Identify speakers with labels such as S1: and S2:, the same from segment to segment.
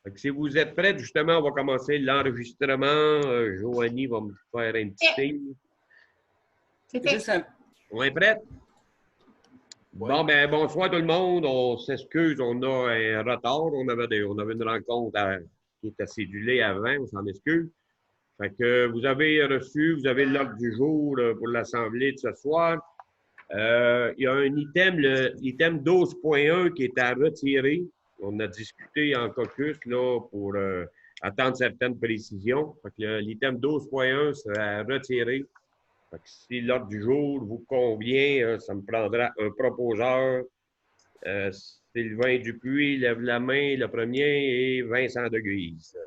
S1: Fait que si vous êtes prêts, justement, on va commencer l'enregistrement. Joanie va me faire un petit signe.
S2: C'est fait.
S3: Juste un-
S1: On est prêts? Bon, ben, bonsoir tout le monde. On s'excuse, on a un retard. On avait une rencontre qui était cédulée avant, on s'en excuse. Fait que vous avez l'ordre du jour pour l'Assemblée de ce soir. Il y a un item, l'item 12.1 qui est à retirer. On a discuté en caucus là, pour attendre certaines précisions. Fait que l'item 12.1 sera retiré. Fait que si l'ordre du jour vous convient, ça me prendra un proposeur. Sylvain Dupuis lève la main, le premier, et Vincent de Guise.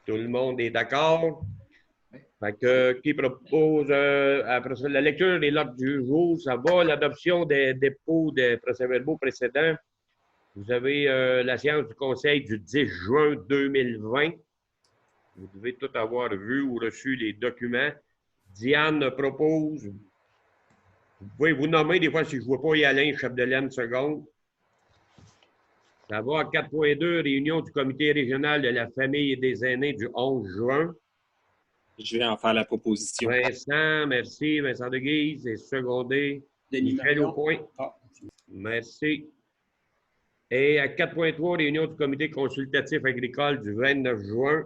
S1: Tout le monde est d'accord? Fait que, qui propose, après ça, la lecture des l'ordre du jour, ça va, l'adoption des dépôts des procès-verbaux précédents. Vous avez la séance du Conseil du 10 juin 2020. Vous devez tout avoir vu ou reçu les documents. Diane propose, vous pouvez vous nommer des fois si je ne vois pas Alain Chapdelaine seconde. Ça va à 4.2, réunion du comité régional de la famille et des aînés du 11 juin.
S3: Je vais en faire la proposition.
S1: Vincent, merci. Vincent de Guise est secondé.
S3: Denis
S1: Michel
S3: Marion.
S1: Aucoin.
S3: Ah.
S1: Merci. Et à 4.3, réunion du comité consultatif agricole du 29 juin.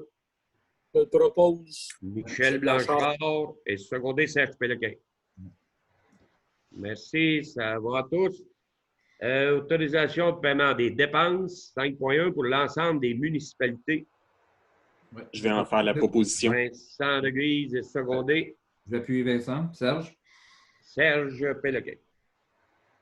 S4: Je le propose.
S1: Michel Blanchard est secondé. Serge Péloquin. Merci. Ça va à tous. Autorisation de paiement des dépenses, 5.1 pour l'ensemble des municipalités.
S5: Ouais.
S3: Je vais en faire la proposition.
S1: Vincent de Guise est secondé.
S5: Je vais appuyer Vincent. Serge?
S1: Serge Péloquin.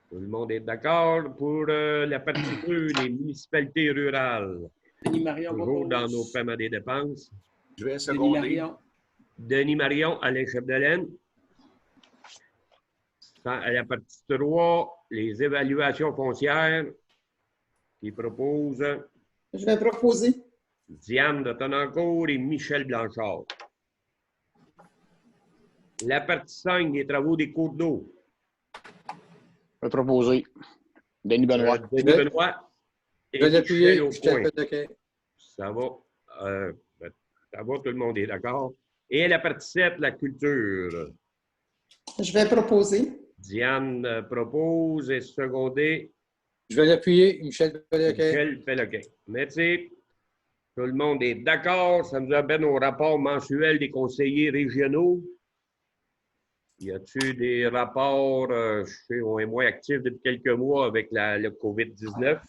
S1: Tout le monde est d'accord pour la partie 2, les municipalités rurales.
S3: Denis Marion
S1: Toujours
S3: propose.
S1: dans nos paiements des dépenses.
S4: Je vais
S3: Denis
S4: seconder.
S3: Marion.
S1: Denis Marion, Alain Chapdelaine. À la partie 3, les évaluations foncières qui proposent
S6: Je vais proposer.
S1: Diane de Tonnancourt et Michel Blanchard. La partie 5, les travaux des cours d'eau.
S7: Je vais proposer. Denis Benoît.
S1: Denis Benoît et
S4: Je vais l'appuyer.
S1: Michel Aucoin.
S4: Michel
S1: Ça va. Ça va, tout le monde est d'accord. Et la partie 7, la culture.
S6: Je vais proposer.
S1: Diane propose et secondé
S4: Je vais l'appuyer. Michel Péloquin.
S1: Michel Péloquin. Merci. Tout le monde est d'accord. Ça nous amène au rapport mensuel des conseillers régionaux. Y a-t-il des rapports, je sais, on est moins actifs depuis quelques mois avec le COVID-19?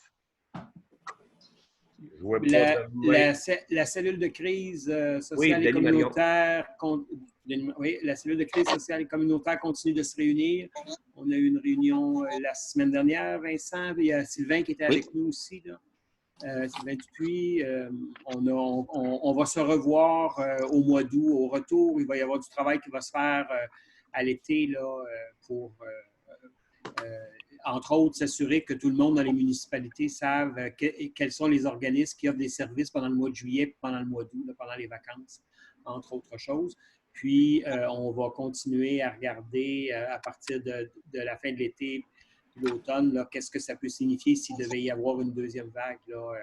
S1: Je vois pas de main.
S3: La cellule de crise sociale
S1: Oui,
S3: et
S1: Denis Marion.
S3: communautaire. Oui, la cellule de crise sociale et communautaire continue de se réunir. On a eu une réunion la semaine dernière, Vincent. Il y a Sylvain qui était avec nous aussi, là. Sylvain Dupuis. On va se revoir au mois d'août. Au retour, il va y avoir du travail qui va se faire à l'été là, pour, entre autres, s'assurer que tout le monde dans les municipalités savent quels sont les organismes qui offrent des services pendant le mois de juillet et pendant le mois d'août, pendant les vacances, entre autres choses. Puis, on va continuer à regarder à partir de la fin de l'été, l'automne, qu'est-ce que ça peut signifier s'il devait y avoir une deuxième vague, là,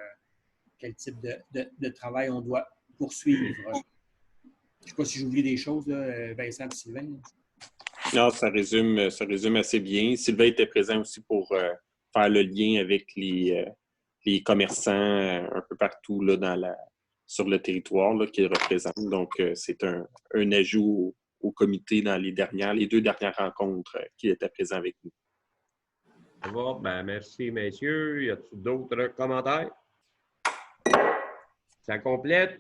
S3: quel type de travail on doit poursuivre. Je ne sais pas si j'oublie des choses, là, Vincent et Sylvain.
S7: Non, ça résume assez bien. Sylvain était présent aussi pour faire le lien avec les commerçants un peu partout là, sur le territoire qu'il représente. Donc, c'est un ajout au comité dans les deux dernières rencontres qu'il était présent avec nous.
S1: Ça va? Ben, merci, messieurs. Y a-t-il d'autres commentaires? Ça complète.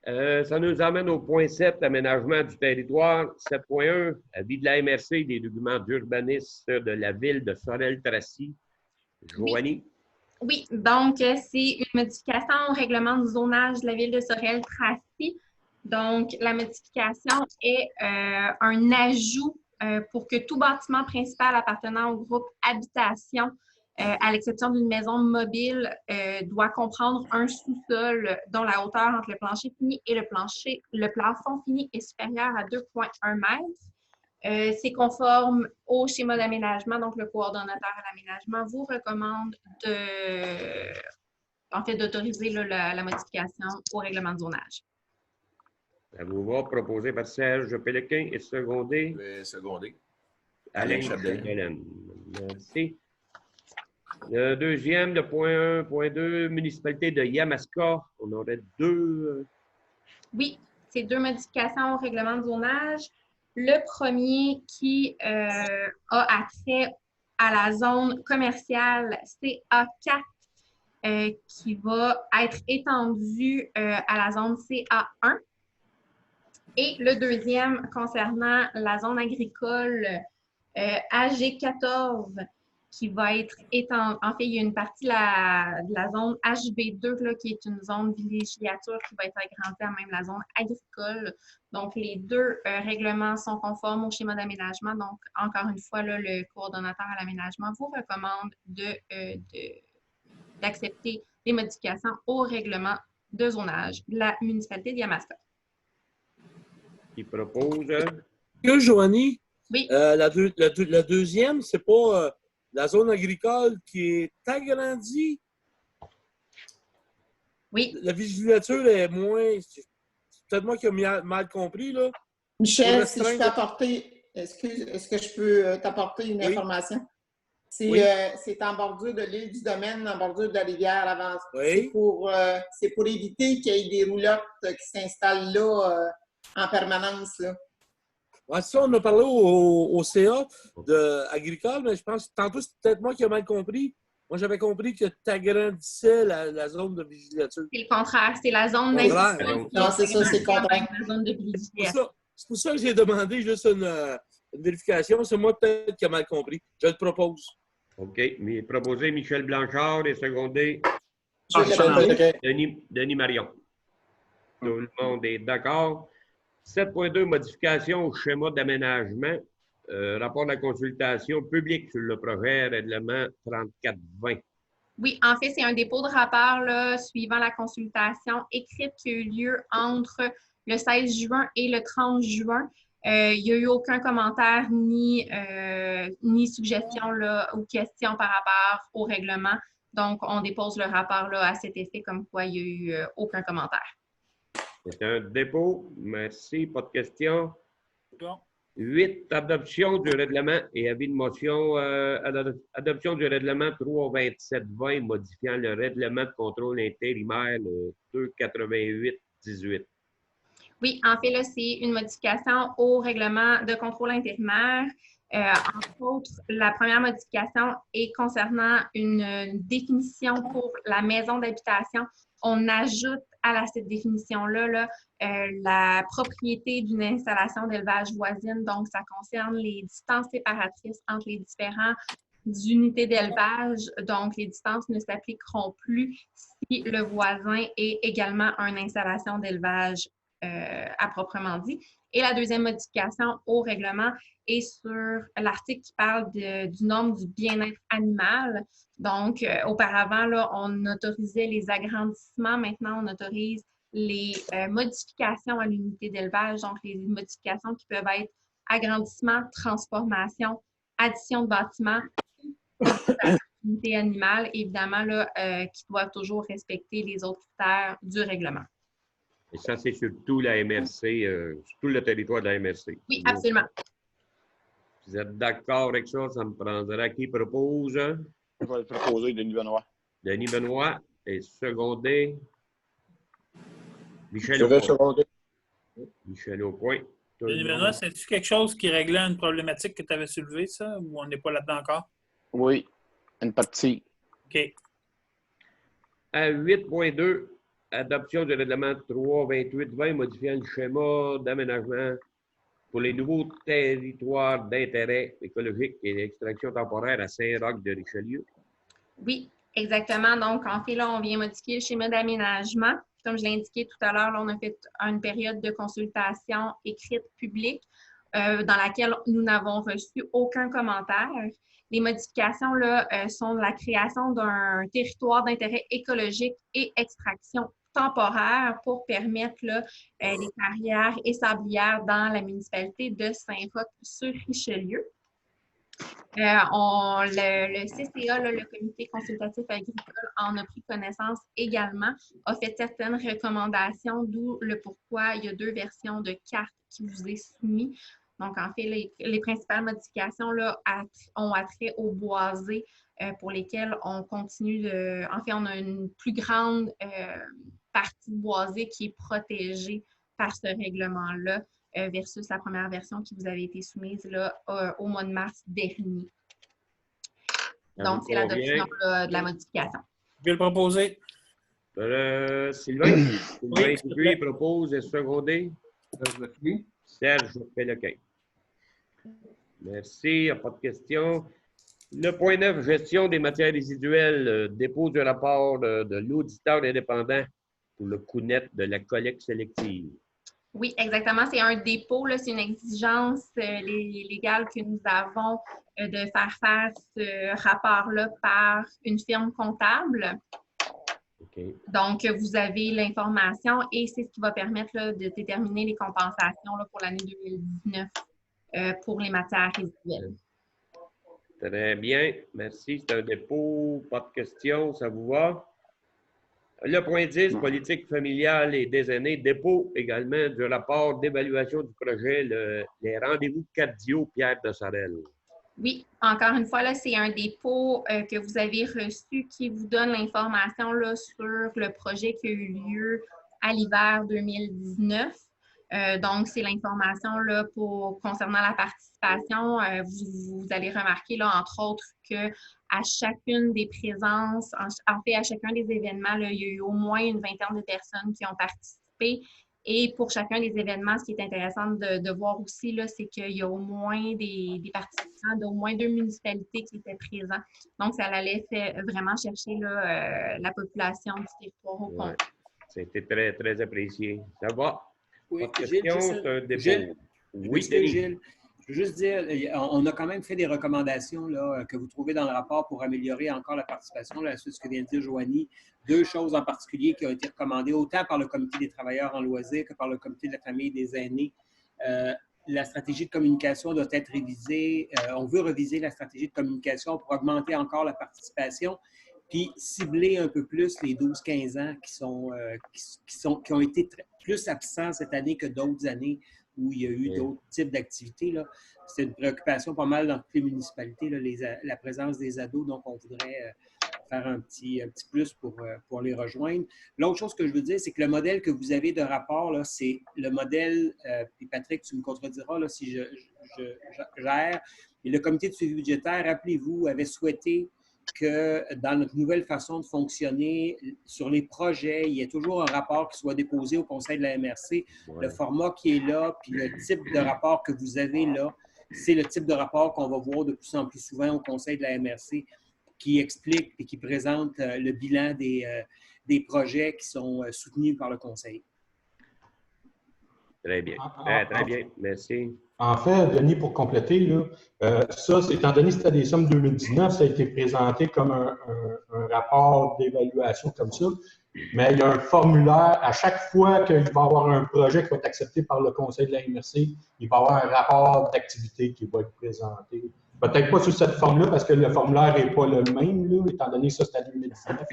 S1: Ça nous amène au point 7, aménagement du territoire. 7.1, avis de la MRC des documents d'urbanisme de la ville de Sorel-Tracy. Joanie?
S2: Oui, donc c'est une modification au règlement du zonage de la ville de Sorel-Tracy. Donc, la modification est un ajout pour que tout bâtiment principal appartenant au groupe Habitation, à l'exception d'une maison mobile, doit comprendre un sous-sol dont la hauteur entre le plancher fini et le plafond fini est supérieure à 2,1 mètres. C'est conforme au schéma d'aménagement, donc le coordonnateur à l'aménagement vous recommande en fait, d'autoriser la modification au règlement de zonage.
S1: Ça vous va, proposé par Serge Pélequin et secondé
S8: Je vais seconder.
S1: Alain
S8: Alain Chapdelaine.
S1: Chapdelaine. Merci. Le deuxième, le point 1, point 2, municipalité de Yamaska. On aurait deux.
S2: Oui, c'est 2 modifications au règlement de zonage. Le premier qui a attrait à la zone commerciale CA4 qui va être étendu à la zone CA1. Et le deuxième concernant la zone agricole AG14 qui va être étendue. En fait, il y a une partie de la zone HB2 là, qui est une zone villégiature qui va être agrandie à même la zone agricole. Donc, les deux règlements sont conformes au schéma d'aménagement. Donc, encore une fois, là, le coordonnateur à l'aménagement vous recommande d'accepter les modifications au règlement de zonage de la municipalité de Yamaska.
S1: Qui propose.
S9: Joanie,
S2: Oui.
S9: la deuxième, c'est pas la zone agricole qui est agrandie.
S2: Oui.
S9: La vigilature est moins. C'est peut-être moi qui ai mal compris, là.
S6: Michel, si je peux apporter, est-ce que je peux t'apporter une information? C'est en bordure de l'île du Domaine, en bordure de la rivière Avance.
S9: Oui.
S6: C'est pour éviter qu'il y ait des roulottes qui s'installent là en permanence. Là.
S9: Ouais, ça, on a parlé au CA agricole, mais je pense que tantôt, c'est peut-être moi qui ai mal compris. Moi, j'avais compris que tu agrandissais la zone de vigilature.
S2: C'est le contraire, c'est la zone
S9: d'investissement.
S6: Non, c'est ça, c'est contraire.
S2: La zone de vigilature.
S9: C'est pour ça que j'ai demandé juste une vérification. C'est moi peut-être qui ai mal compris. Je le propose.
S1: OK. Mais proposé Michel Blanchard et secondé Denis Marion. Tout le monde est d'accord. 7.2, modification au schéma d'aménagement. Rapport de la consultation publique sur le projet règlement 3420.
S2: Oui, en fait, c'est un dépôt de rapport là, suivant la consultation écrite qui a eu lieu entre le 16 juin et le 30 juin. Il n'y a eu aucun commentaire ni suggestion là, ou question par rapport au règlement. Donc, on dépose le rapport là, à cet effet comme quoi il n'y a eu aucun commentaire.
S1: C'est un dépôt. Merci. Pas de questions.
S3: Bon.
S1: 8. Adoption du règlement et avis de motion. Adoption du règlement 32720 modifiant le règlement de contrôle intérimaire le 288-18.
S2: Oui, en fait, là, c'est une modification au règlement de contrôle intérimaire. Entre autres, la première modification est concernant une définition pour la maison d'habitation. On ajoute à cette définition-là la propriété d'une installation d'élevage voisine. Donc, ça concerne les distances séparatrices entre les différentes unités d'élevage. Donc, les distances ne s'appliqueront plus si le voisin est également une installation d'élevage à proprement dit. Et la deuxième modification au règlement est sur l'article qui parle du norme du bien-être animal. Donc, auparavant, là, on autorisait les agrandissements. Maintenant, on autorise les modifications à l'unité d'élevage. Donc, les modifications qui peuvent être agrandissement, transformation, addition de bâtiments, unité animale, évidemment, là, qui doivent toujours respecter les autres critères du règlement.
S1: Et ça, c'est sur tout la MRC, sur tout le territoire de la MRC.
S2: Oui, absolument.
S1: Vous êtes d'accord avec ça? Ça me prendra qui propose?
S8: Je vais le proposer, Denis Benoît.
S1: Denis Benoît et secondé Michel
S4: Je vais
S1: Aucoin.
S4: seconder.
S1: Michel Aucoin.
S10: Denis Benoît, c'est-tu quelque chose qui réglait une problématique que tu avais soulevée, ça, ou on n'est pas là-dedans encore?
S8: Oui, une partie.
S10: OK.
S1: À 8.2, adoption du règlement 328-20 modifiant le schéma d'aménagement pour les nouveaux territoires d'intérêt écologique et d'extraction temporaire à Saint-Roch-de-Richelieu.
S2: Oui, exactement. Donc, en fait, là, on vient modifier le schéma d'aménagement. Comme je l'ai indiqué tout à l'heure, on a fait une période de consultation écrite publique dans laquelle nous n'avons reçu aucun commentaire. Les modifications là, sont la création d'un territoire d'intérêt écologique et extraction temporaire pour permettre là, les carrières et sablières dans la municipalité de Saint-Roch-sur-Richelieu. Le CCA, là, le Comité consultatif agricole, en a pris connaissance également, a fait certaines recommandations, d'où le pourquoi il y a 2 versions de carte qui vous est soumis. Donc, en fait, les principales modifications là, ont attrait aux boisés pour lesquels on continue de... En fait, on a une plus grande partie boisée qui est protégée par ce règlement-là versus la première version qui vous avait été soumise là, au mois de mars dernier. Donc, c'est l'adoption de la modification.
S10: Je vais le proposer.
S1: Sylvain Dupuis propose et secondé. Serge Péloquin. Merci, il n'y a pas de questions. Le point 9, gestion des matières résiduelles, dépôt du rapport de l'auditeur indépendant pour le coût net de la collecte sélective.
S2: Oui, exactement. C'est un dépôt, c'est une exigence légale que nous avons de faire faire ce rapport-là par une firme comptable.
S1: Okay.
S2: Donc, vous avez l'information et c'est ce qui va permettre là, de déterminer les compensations là, pour l'année 2019 pour les matières résiduelles.
S1: Très bien. Merci. C'est un dépôt. Pas de questions. Ça vous va? Le point 10, politique familiale et des aînés, dépôt également du rapport d'évaluation du projet, les rendez-vous cardio Pierre de Sorel.
S2: Oui, encore une fois, là, c'est un dépôt que vous avez reçu qui vous donne l'information là, sur le projet qui a eu lieu à l'hiver 2019. Donc, c'est l'information là, concernant la participation. Vous allez remarquer, là, entre autres, qu'à chacune des présences, en fait, à chacun des événements, là, il y a eu au moins une vingtaine de personnes qui ont participé. Et pour chacun des événements, ce qui est intéressant de voir aussi, c'est qu'il y a au moins des participants d'au moins 2 municipalités qui étaient présents. Donc, ça allait vraiment chercher là, la population du territoire au compte.
S1: C'était très, très apprécié. Ça va?
S3: Oui,
S1: Gilles, oui,
S3: Gilles. Je veux juste dire, on a quand même fait des recommandations là, que vous trouvez dans le rapport pour améliorer encore la participation. Là, ce que vient de dire Joanie. 2 choses en particulier qui ont été recommandées autant par le Comité des travailleurs en loisirs que par le Comité de la famille et des aînés. La stratégie de communication doit être révisée. On veut reviser la stratégie de communication pour augmenter encore la participation, puis cibler un peu plus les 12-15 ans qui ont été plus absents cette année que d'autres années où il y a eu d'autres types d'activités. C'est une préoccupation pas mal dans toutes les municipalités, là, la présence des ados. Donc, on voudrait faire un petit plus pour les rejoindre. L'autre chose que je veux dire, c'est que le modèle que vous avez de rapport, c'est le modèle, puis Patrick, tu me contrediras là, si je gère, et le comité de suivi budgétaire, rappelez-vous, avait souhaité que dans notre nouvelle façon de fonctionner, sur les projets, il y a toujours un rapport qui soit déposé au conseil de la MRC. Ouais. Le format qui est là, puis le type de rapport que vous avez là, c'est le type de rapport qu'on va voir de plus en plus souvent au conseil de la MRC qui explique et qui présente le bilan des projets qui sont soutenus par le conseil.
S1: Très bien. Très bien. Merci.
S11: En fait, Denis, pour compléter, là, ça, étant donné que c'était des sommes 2019, ça a été présenté comme un rapport d'évaluation comme ça, mais il y a un formulaire. À chaque fois qu'il va y avoir un projet qui va être accepté par le conseil de la MRC, il va y avoir un rapport d'activité qui va être présenté. Peut-être pas sous cette forme-là, parce que le formulaire n'est pas le même, là, étant donné que ça, c'était 2019,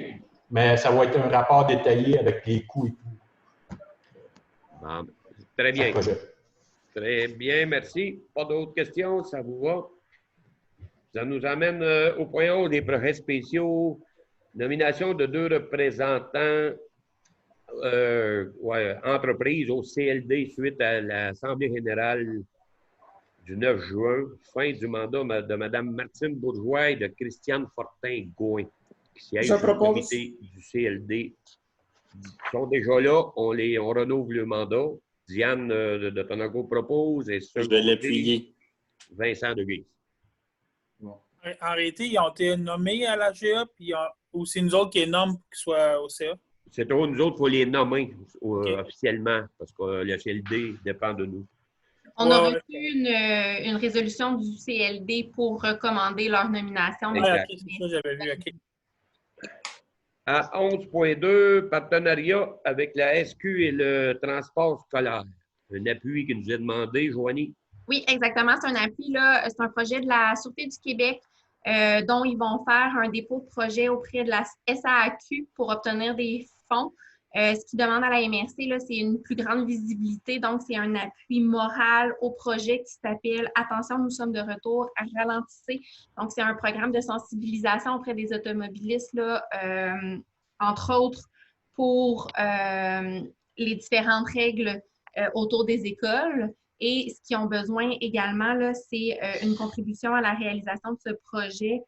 S11: mais ça va être un rapport détaillé avec les coûts et tout.
S1: Bon, très bien. Très bien, merci. Pas d'autres questions, ça vous va? Ça nous amène au point 11 des projets spéciaux. Nomination de 2 représentants entreprises au CLD suite à l'Assemblée générale du 9 juin, fin du mandat de Mme Martine Bourgeois et de Christiane Fortin-Gouin, qui siègent au comité du CLD. Ils sont déjà là, on renouvelle le mandat. Diane de Tonago propose et
S7: je vais l'appuyer.
S1: Vincent de Guise.
S10: Bon. En réalité, ils ont été nommés à la GA, puis ou c'est nous autres qui les nommons pour qu'ils soient au CA?
S1: C'est nous autres, il faut les nommer officiellement, parce que le CLD dépend de nous.
S2: On a reçu une résolution du CLD pour recommander leur nomination.
S10: C'est ça, j'avais vu, OK.
S1: À 11.2, partenariat avec la SQ et le transport scolaire. Un appui qui nous est demandé, Joanie.
S2: Oui, exactement. C'est un appui, là. C'est un projet de la Sûreté du Québec dont ils vont faire un dépôt de projet auprès de la SAAQ pour obtenir des fonds. Ce qu'ils demandent à la MRC, là, c'est une plus grande visibilité. Donc, c'est un appui moral au projet qui s'appelle « Attention, nous sommes de retour, ralentissez ». Donc, c'est un programme de sensibilisation auprès des automobilistes, là, entre autres, pour les différentes règles autour des écoles. Et ce qu'ils ont besoin également, là, c'est une contribution à la réalisation de ce projet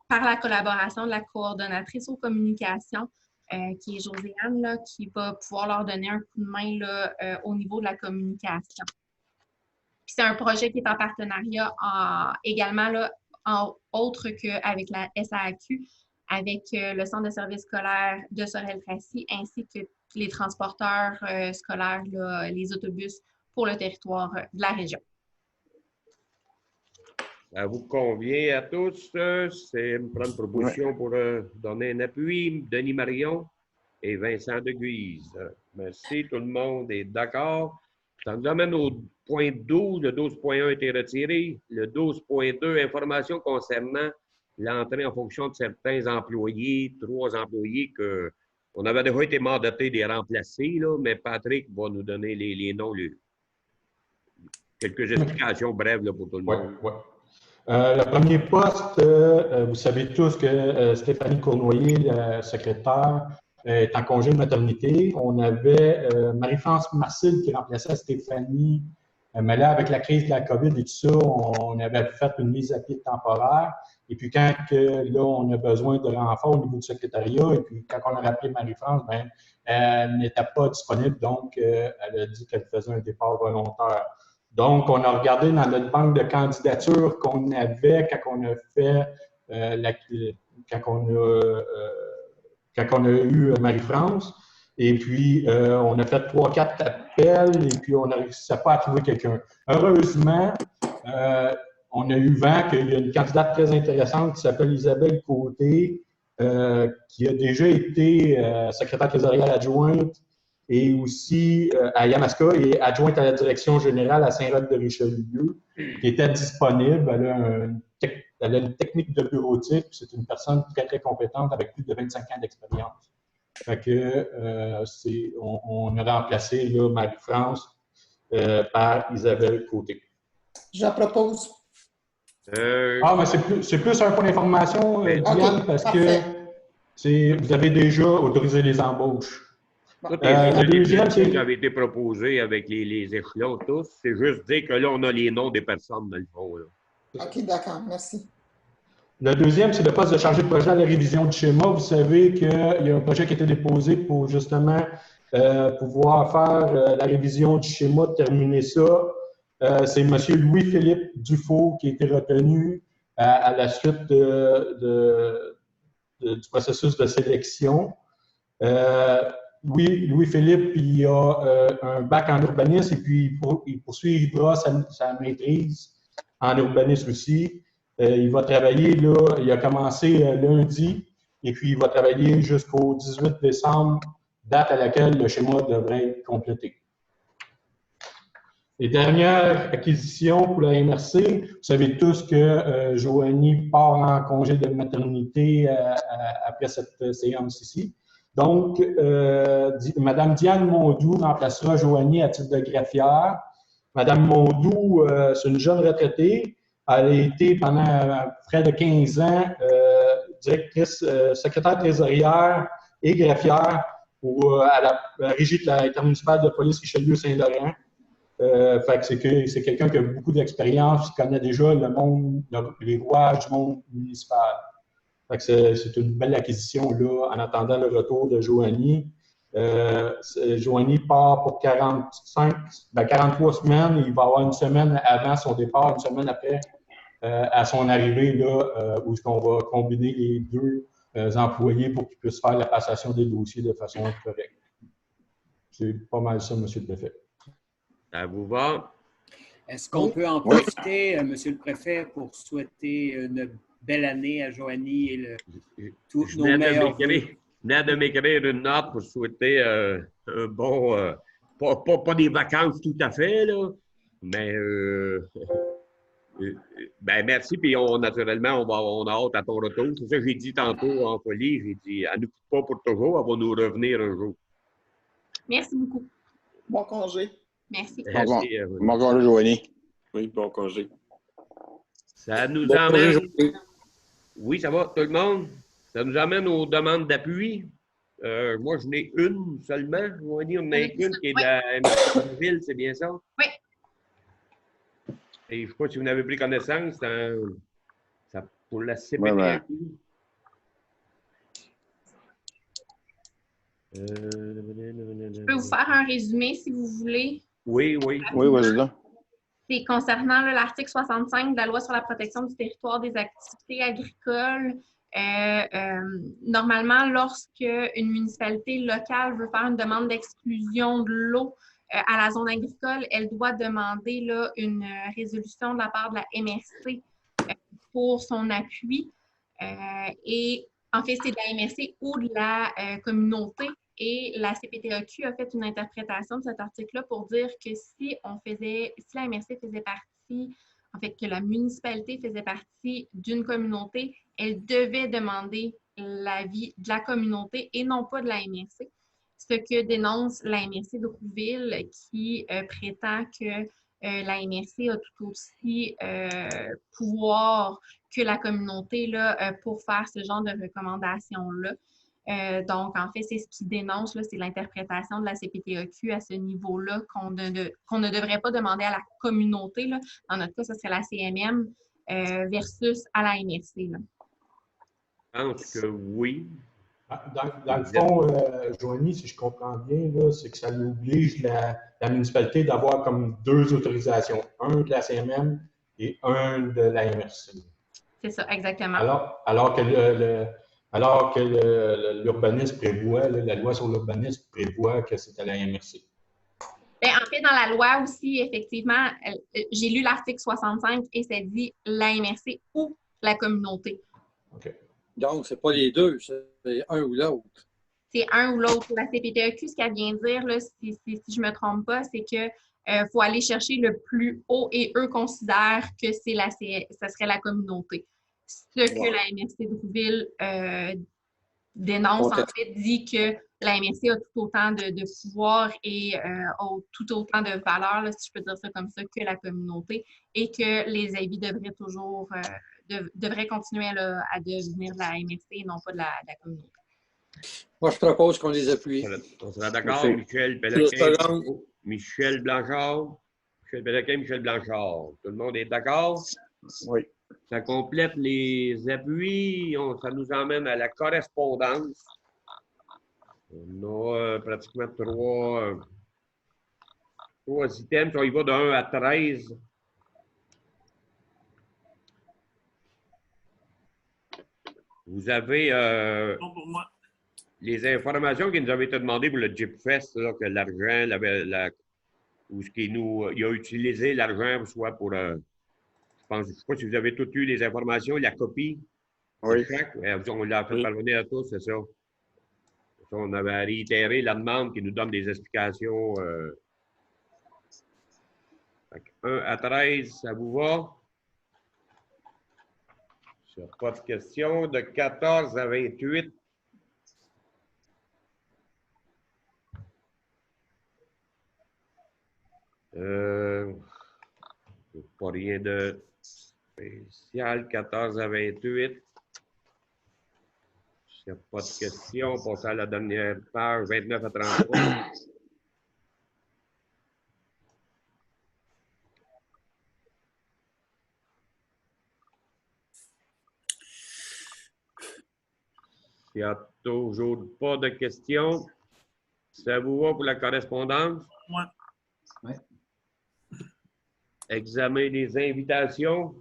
S2: par la collaboration de la coordonnatrice aux communications, qui est Josiane, là, qui va pouvoir leur donner un coup de main là, au niveau de la communication. Puis c'est un projet qui est en partenariat également, là, autre qu'avec la SAAQ, avec le Centre de services scolaires de Sorel-Tracy, ainsi que les transporteurs scolaires, là, les autobus pour le territoire de la région.
S1: Ça vous convient à tous? C'est me prendre proposition pour donner un appui. Denis Marion et Vincent de Guise. Merci, tout le monde est d'accord. Ça nous amène au point 12. Le 12.1 a été retiré. Le 12.2, information concernant l'entrée en fonction de certains employés, 3 employés qu'on avait déjà été mandatés de les remplacer, là, mais Patrick va nous donner les noms, quelques explications brèves là, pour tout le monde.
S11: Ouais. Le premier poste, vous savez tous que Stéphanie Cournoyer, la secrétaire, est en congé de maternité. On avait Marie-France Marcille qui remplaçait Stéphanie, mais là, avec la crise de la COVID et tout ça, on avait fait une mise à pied temporaire. Et puis quand là, on a besoin de renfort au niveau du secrétariat, et puis quand on a rappelé Marie-France, ben, elle n'était pas disponible, donc elle a dit qu'elle faisait un départ volontaire. Donc, on a regardé dans notre banque de candidatures qu'on avait quand on a fait quand on a eu Marie-France. Et puis, on a fait 3-4 appels et puis on n'a réussi pas à trouver quelqu'un. Heureusement, on a eu vent qu'il y a une candidate très intéressante qui s'appelle Isabelle Côté, qui a déjà été secrétaire trésorière adjointe et aussi à Yamaska et adjointe à la direction générale à Saint-Roch-de-Richelieu, qui était disponible. Elle a une technique de bureautique, c'est une personne très, très compétente avec plus de 25 ans d'expérience. Fait que on a remplacé là, Marie-France par Isabelle Côté.
S6: Je propose.
S11: Mais c'est plus un point d'information, Diane, parce
S6: parfait.
S11: que vous avez déjà autorisé les embauches.
S1: Le deuxième, c'est qui avait été proposé avec les échelons tous. C'est juste dire que là, on a les noms des personnes dans le fond. Là.
S6: OK, d'accord. Merci.
S11: Le deuxième, c'est le poste de chargé de projet à la révision du schéma. Vous savez qu'il y a un projet qui a été déposé pour justement pouvoir faire la révision du schéma, terminer ça. C'est M. Louis-Philippe Dufault qui a été retenu à la suite du processus de sélection. Oui, Louis-Philippe, il a un bac en urbanisme et puis il poursuivra sa maîtrise en urbanisme aussi. Il va travailler, là, il a commencé lundi et puis il va travailler jusqu'au 18 décembre, date à laquelle le schéma devrait être complété. Et dernière acquisition pour la MRC, vous savez tous que Joanie part en congé de maternité après cette séance ici. Donc, Mme Diane Mondou remplacera Joanie à titre de greffière. Mme Mondou, c'est une jeune retraitée. Elle a été pendant près de 15 ans directrice, secrétaire trésorière et greffière à la régie de l'intermunicipale de police Richelieu-Saint-Laurent. Fait que c'est quelqu'un qui a beaucoup d'expérience, qui connaît déjà le monde, les rouages du monde municipal. Fait que c'est une belle acquisition là, en attendant le retour de Joanie. Joanie part pour 43 semaines. Il va avoir une semaine avant son départ, une semaine après à son arrivée, là, où on va combiner les deux employés pour qu'ils puissent faire la passation des dossiers de façon correcte. C'est pas mal ça, M. le Préfet.
S1: Ça vous va?
S3: Est-ce qu'on peut en profiter, M. le Préfet, pour souhaiter une belle année à Joanie et tous nos meilleurs vœux?
S1: Je venais de m'écrire une note pour souhaiter un bon, pas des vacances tout à fait, là, Mais ben merci, puis naturellement, on a hâte à ton retour. C'est ça que j'ai dit tantôt en folie. J'ai dit, elle ne nous quitte pas pour toujours, elle va nous revenir un jour.
S2: Merci beaucoup.
S6: Bon congé.
S2: Merci.
S1: Merci,
S8: Bon congé, Joanie.
S7: Oui, bon congé.
S1: Ça nous
S9: Bon congé,
S1: emmène.
S9: Joanie.
S1: Oui, ça va, tout le monde? Ça nous amène aux demandes d'appui. Moi, je n'ai une seulement. On va dire, on en a une qui est de la ville, c'est bien ça?
S2: Oui.
S1: Et je ne sais pas si vous en avez pris connaissance, ça, pour la CPTAQ.
S8: Ouais.
S2: Je peux vous faire un résumé si vous voulez.
S1: Oui.
S8: Oui, vas-y donc.
S2: C'est concernant l'article 65 de la Loi sur la protection du territoire des activités agricoles. Normalement, lorsque une municipalité locale veut faire une demande d'exclusion de l'eau à la zone agricole, elle doit demander là, une résolution de la part de la MRC pour son appui. Et en fait, c'est de la MRC ou de la communauté. Et la CPTAQ a fait une interprétation de cet article-là pour dire que si la MRC faisait partie, en fait, que la municipalité faisait partie d'une communauté, elle devait demander l'avis de la communauté et non pas de la MRC. Ce que dénonce la MRC de Rouville qui prétend que la MRC a tout aussi pouvoir que la communauté là, pour faire ce genre de recommandations-là. Donc, en fait, c'est ce qui dénonce, c'est l'interprétation de la CPTAQ à ce niveau-là qu'on ne devrait pas demander à la communauté. Là. Dans notre cas, ce serait la CMM versus à la MRC. Là.
S1: Je pense que oui.
S11: Dans le fond, Joanie, si je comprends bien, c'est que ça oblige la municipalité d'avoir comme deux autorisations, un de la CMM et un de la MRC.
S2: C'est ça, exactement.
S11: Alors que l'urbanisme prévoit, la loi sur l'urbanisme prévoit que c'est à la MRC.
S2: Bien, en fait, dans la loi aussi, effectivement, j'ai lu l'article 65 et ça dit la MRC ou la communauté.
S4: OK. Donc, ce n'est pas les deux, c'est un ou l'autre.
S2: C'est un ou l'autre. La CPTAQ, ce qu'elle vient dire, là, si je ne me trompe pas, c'est que faut aller chercher le plus haut et eux considèrent que ça serait la communauté. Ce que la MRC de Rouville dénonce, en fait, dit que la MRC a tout autant de pouvoir et a tout autant de valeur, là, si je peux dire ça comme ça, que la communauté et que les avis devraient continuer à devenir de la MRC et non pas de la communauté.
S4: Moi, je propose qu'on les appuie.
S1: On sera d'accord, Michel Péloquin, Michel Blanchard. Michel Péloquin, Michel Blanchard. Tout le monde est d'accord?
S8: Oui.
S1: Ça complète les appuis. Ça nous emmène à la correspondance. On a pratiquement trois items. On y va de 1 à 13. Vous avez les informations qui nous avaient été demandées pour le Jeep Fest, là, que l'argent, ou ce qui il a utilisé l'argent, soit pour je ne sais pas si vous avez toutes eu les informations, la copie.
S8: Oui.
S1: On l'a fait parvenir à tous, c'est ça. On avait réitéré la demande qui nous donne des explications. 1 à 13, ça vous va? Il n'y a pas de questions. De 14 à 28. Pas rien de spécial. 14 à 28. S'il n'y a pas de questions, on passe à la dernière page, 29 à 33. Il n'y a toujours pas de questions. Ça vous va pour la correspondance?
S10: Oui.
S1: Examen des invitations.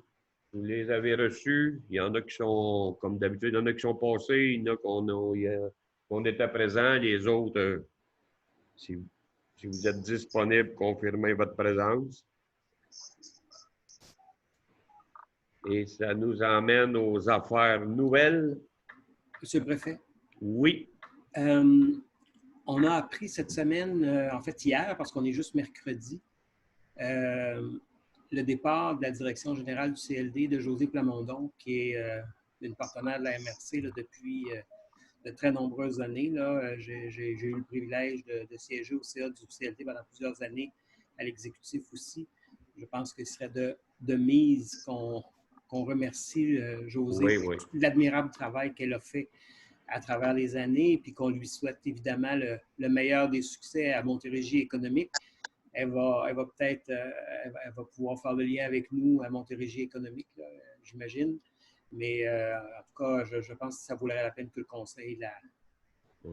S1: Vous les avez reçues. Il y en a qui sont, comme d'habitude, il y en a qui sont passés. Il y en a qu'on était présents. Les autres, si vous êtes disponible, confirmez votre présence. Et ça nous emmène aux affaires nouvelles.
S3: Monsieur le Préfet?
S1: Oui.
S3: On a appris cette semaine, en fait hier, parce qu'on est juste mercredi, le départ de la direction générale du CLD de José Plamondon, qui est une partenaire de la MRC là, depuis de très nombreuses années. J'ai eu le privilège de siéger au CA du CLD pendant plusieurs années, à l'exécutif aussi. Je pense qu'il serait de mise qu'on remercie José pour l'admirable travail qu'elle a fait à travers les années, puis qu'on lui souhaite évidemment le meilleur des succès à Montérégie économique. Elle va peut-être elle va pouvoir faire le lien avec nous à Montérégie économique, j'imagine. Mais en tout cas, je pense que ça vaudrait la peine que le Conseil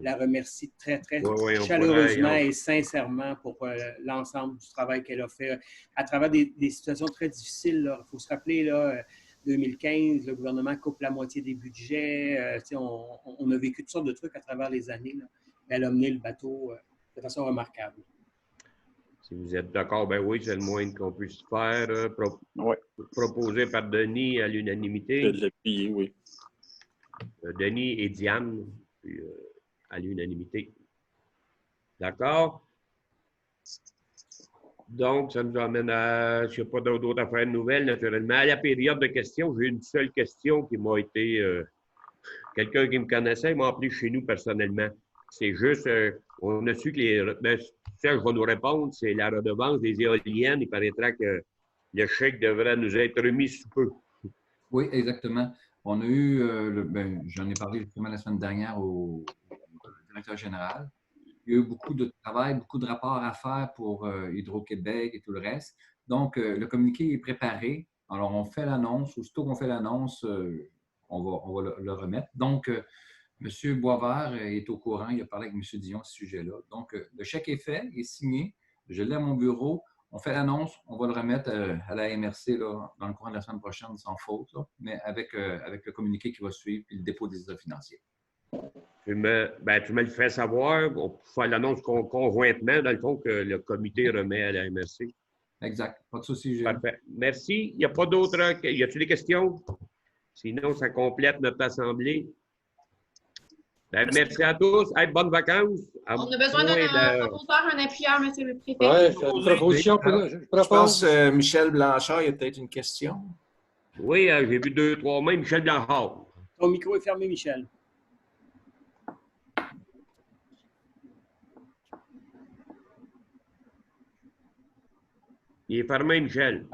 S3: la remercie très, très chaleureusement et sincèrement pour l'ensemble du travail qu'elle a fait à travers des situations très difficiles. Il faut se rappeler, là, 2015, le gouvernement coupe la moitié des budgets. On a vécu toutes sortes de trucs à travers les années. Là. Elle a mené le bateau de façon remarquable.
S1: Si vous êtes d'accord, ben oui, c'est le moins qu'on puisse faire. Proposé par Denis à l'unanimité.
S7: De l'appuyer, oui.
S1: Denis et Diane à l'unanimité. D'accord? Donc, ça nous amène à, je ne sais pas d'autres affaires nouvelles, naturellement. À la période de questions, j'ai une seule question qui m'a été... quelqu'un qui me connaissait m'a appelé chez nous personnellement. C'est juste, on a su que Serge va nous répondre, c'est la redevance des éoliennes. Il paraîtra que le chèque devrait nous être remis sous peu.
S5: Oui, exactement. On a eu, j'en ai parlé justement la semaine dernière au directeur général. Il y a eu beaucoup de travail, beaucoup de rapports à faire pour Hydro-Québec et tout le reste. Donc, le communiqué est préparé. Alors, on fait l'annonce. Aussitôt qu'on fait l'annonce, on va le remettre. Donc, M. Boisvert est au courant. Il a parlé avec M. Dion à ce sujet-là. Donc, le chèque est fait, il est signé. Je l'ai à mon bureau. On fait l'annonce. On va le remettre à la MRC là, dans le courant de la semaine prochaine, sans faute, là, mais avec le communiqué qui va suivre et le dépôt des états financiers.
S1: Tu me le fais savoir. On peut faire l'annonce conjointement, dans le fond, que le comité remet à la MRC.
S5: Exact. Pas de souci, Gilles.
S1: Parfait. Merci. Il n'y a pas d'autres... Y a-t-il des questions? Sinon, ça complète notre assemblée. Merci à tous. Hey, bonnes vacances.
S2: On a besoin d'un proposeur, un appuyeur, M. le préfet.
S4: Oui, c'est une proposition.
S12: Je pense Michel Blanchard, il y a peut-être une question.
S1: Oui, j'ai vu 2-3 mains. Michel Blanchard.
S3: Ton micro est fermé, Michel.
S1: Il est fermé, Michel.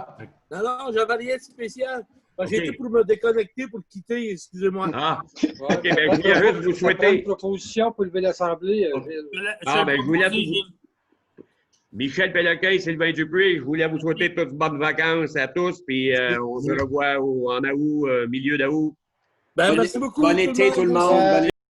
S9: Non, j'avais rien de spécial. J'ai été pour me déconnecter pour quitter, excusez-moi.
S1: Ah, OK, ben, je voulais juste vous souhaiter...
S4: une proposition pour lever l'Assemblée.
S1: je voulais Michel Péloquin, Sylvain Dupuis, je voulais vous souhaiter toutes bonnes vacances à tous, puis on se revoit en août, milieu d'août.
S9: Merci beaucoup.
S3: Bon été, tout le monde.